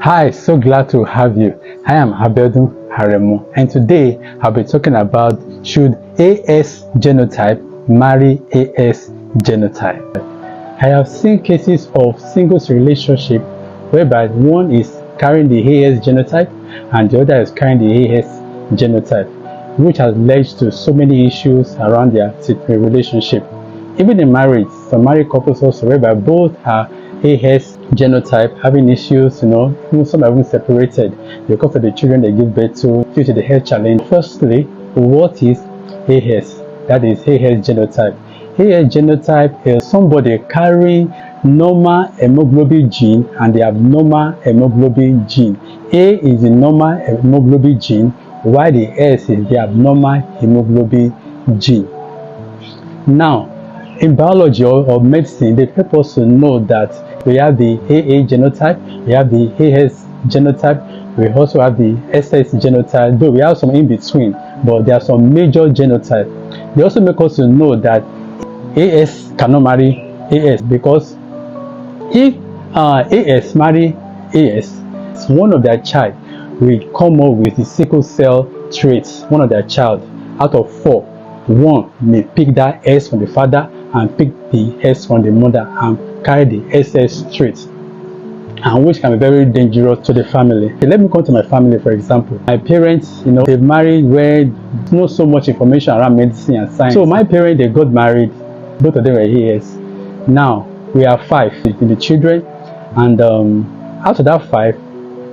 Hi, so glad to have you. I am Abiodun Haremo, and today I'll be talking about should AS genotype marry AS genotype. I have seen cases of singles relationship whereby one is carrying the AS genotype and the other is carrying the AS genotype, which has led to so many issues around their relationship. Even in marriage, some married couples also whereby both are AS genotype having issues, even some are even separated because of the children they give birth to due to the health challenge. Firstly, what is AS? That is AS genotype. AS genotype is somebody carrying normal hemoglobin gene and the abnormal hemoglobin gene. A is the normal hemoglobin gene, while the S is the abnormal hemoglobin gene. Now, in biology or medicine, they help us to know that we have the AA genotype, we have the AS genotype, we also have the SS genotype, though we have some in between, but there are some major genotypes. They also make us to know that AS cannot marry AS, because if AS marry AS, one of their child will come up with the sickle cell traits. One of their child out of 4, one may pick that S from the father and pick the S from the mother and carry the SS trait, and which can be very dangerous to the family. Okay, let me come to my family, for example. My parents, they married where there's not so much information around medicine and science. So my parents, they got married, both of them were AS. Now we are 5 in the children, and out of that 5,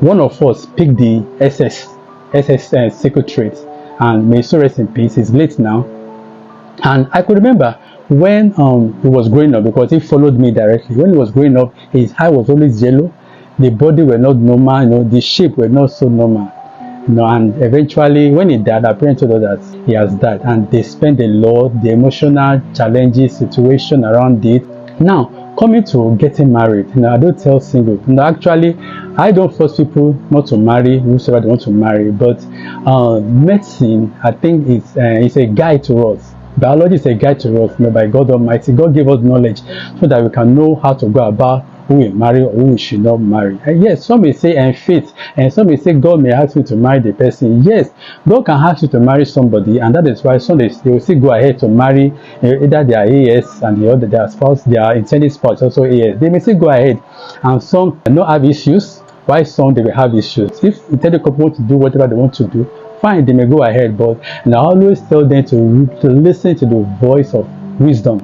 one of us picked the SS sickle trait, and may so rest in peace. He's late now. And I could remember when he was growing up, because he followed me directly. When he was growing up, his eye was always yellow, the body were not normal, the shape were not so normal, and eventually when he died, our parents told us that he has died, and they spent a lot, the emotional challenges, situation around it. Now, coming to getting married, I don't tell single. Actually, I don't force people not to marry whosoever they want to marry, but medicine, I think, is a guide to us. Biology is a guide to us, by God Almighty. God gave us knowledge so that we can know how to go about who we marry or who we should not marry. And yes, some may say faith, and some may say God may ask you to marry the person. Yes, God can ask you to marry somebody, and that is why some they will still go ahead to marry either their AS and the other their spouse, their intended spouse also AS. They may still go ahead, and some may not have issues, while some they will have issues. If intended couple want to do whatever they want to do, fine, they may go ahead, but I always tell them to listen to the voice of wisdom,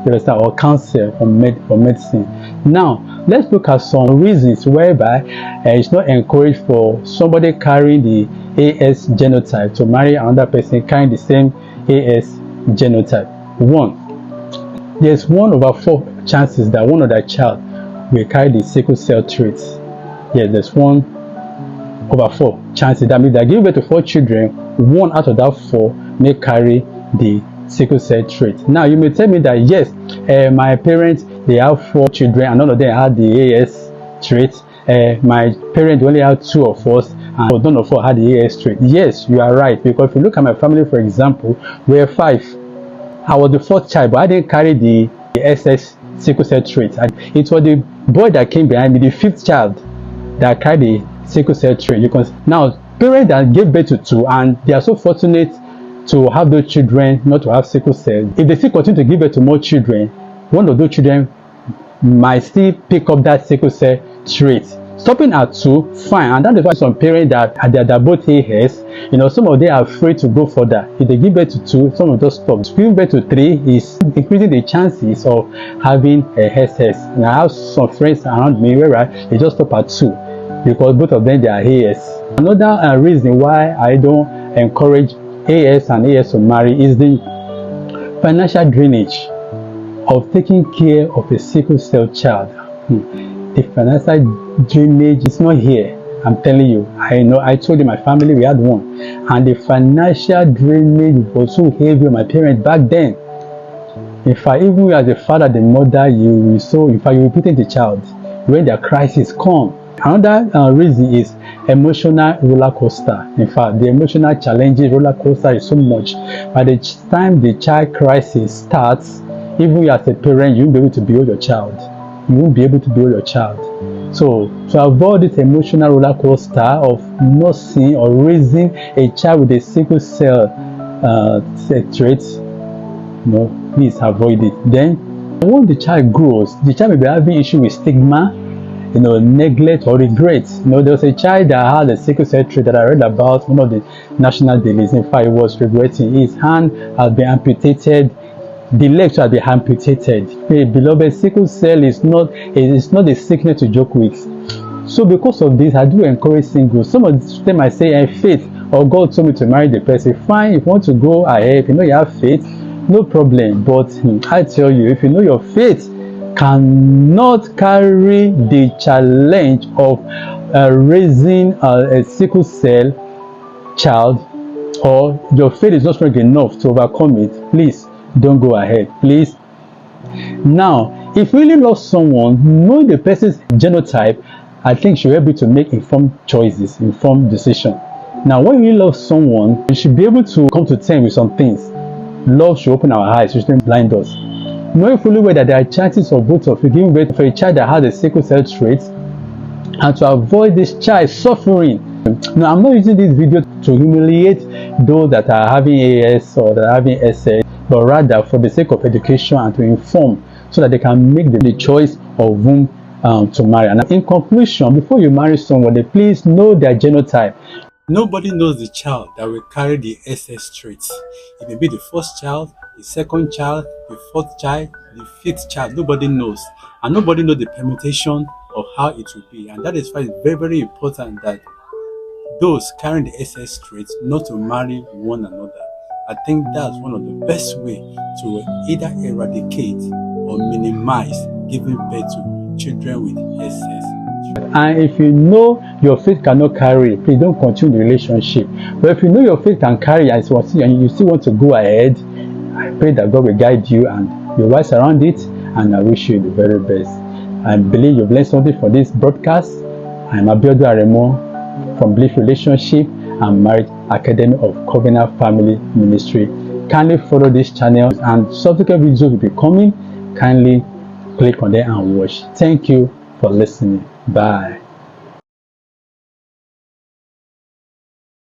or counsel from medicine. Now, let's look at some reasons whereby it's not encouraged for somebody carrying the AS genotype to marry another person carrying the same AS genotype. 1, there's 1/4 chances that one of their child will carry the sickle cell traits. Yes, there's 1/4 chances. That means that giving birth to 4 children, 1 out of that 4 may carry the sickle cell trait. Now you may tell me that yes, my parents, they have 4 children and none of them had the AS trait. My parents only had 2 of us and none of us had the AS trait. Yes, you are right, because if you look at my family, for example, we're 5. I was the 4th child, but I didn't carry the SS sickle cell trait. It was the boy that came behind me, the 5th child, that carried the sickle cell trait. Now parents that gave birth to 2 and they are so fortunate to have those children not to have sickle cell, if they still continue to give birth to more children, one of those children might still pick up that sickle cell trait. Stopping at 2, fine, and that is why some parents that are both AS, some of them are afraid to go further. If they give birth to 2, some of those stop. Giving birth to 3 is increasing the chances of having a SS. And I have some friends around me where they just stop at 2 because both of them they are AS. Another reason why I don't encourage AS and AS to marry is the financial drainage of taking care of a sickle cell child. The financial drainage is not here. I'm telling you, I told you my family, we had 1, and the financial drainage was so heavy on my parents back then. In fact, even as a father, the mother, you will put in the child when their crisis come. Another reason is emotional roller coaster. In fact, the emotional challenges roller coaster is so much. By the time the child crisis starts, even as a parent, you won't be able to build your child. You won't be able to build your child. So to avoid this emotional roller coaster of nursing or raising a child with a sickle cell trait, please avoid it. Then when the child grows, the child may be having issue with stigma, neglect or regret. There was a child that had a sickle cell trait that I read about one of the national dailies. In fact, he was regretting his hand had been amputated, the legs had been amputated. Hey, beloved, sickle cell is not a sickness to joke with. So because of this, I do encourage singles. Some of them I say, faith or God told me to marry the person. Fine, if you want to go ahead, you have faith, no problem. But I tell you, if you know your faith cannot carry the challenge of raising a sickle cell child, or your faith is not strong enough to overcome it, please don't go ahead, please. Now, if you really love someone, know the person's genotype, I think should help you to make informed choices, informed decisions. Now, when you really love someone, you should be able to come to terms with some things. Love should open our eyes, it shouldn't blind us. Knowing fully well that there are chances of both of you giving birth for a child that has a sickle cell trait, and to avoid this child suffering. Now, I'm not using this video to humiliate those that are having AS or that are having SS, but rather for the sake of education and to inform so that they can make the choice of whom to marry. And in conclusion, before you marry somebody, please know their genotype. Nobody knows the child that will carry the SS traits. It may be the first child, the second child, the fourth child, the fifth child. Nobody knows. And nobody knows the permutation of how it will be. And that is why it's very, very important that those carrying the SS traits not to marry one another. I think that's one of the best ways to either eradicate or minimize giving birth to children with SS. And if you know your faith cannot carry, please don't continue the relationship. But if you know your faith can carry and you still want to go ahead, I pray that God will guide you and be wise around it, and I wish you the very best. I believe you've learned something from this broadcast. I'm Abiodun Aremo from Belief Relationship and Marriage Academy of Covenant Family Ministry. Kindly follow this channel, and subsequent videos will be coming. Kindly click on them and watch. Thank you for listening. Bye.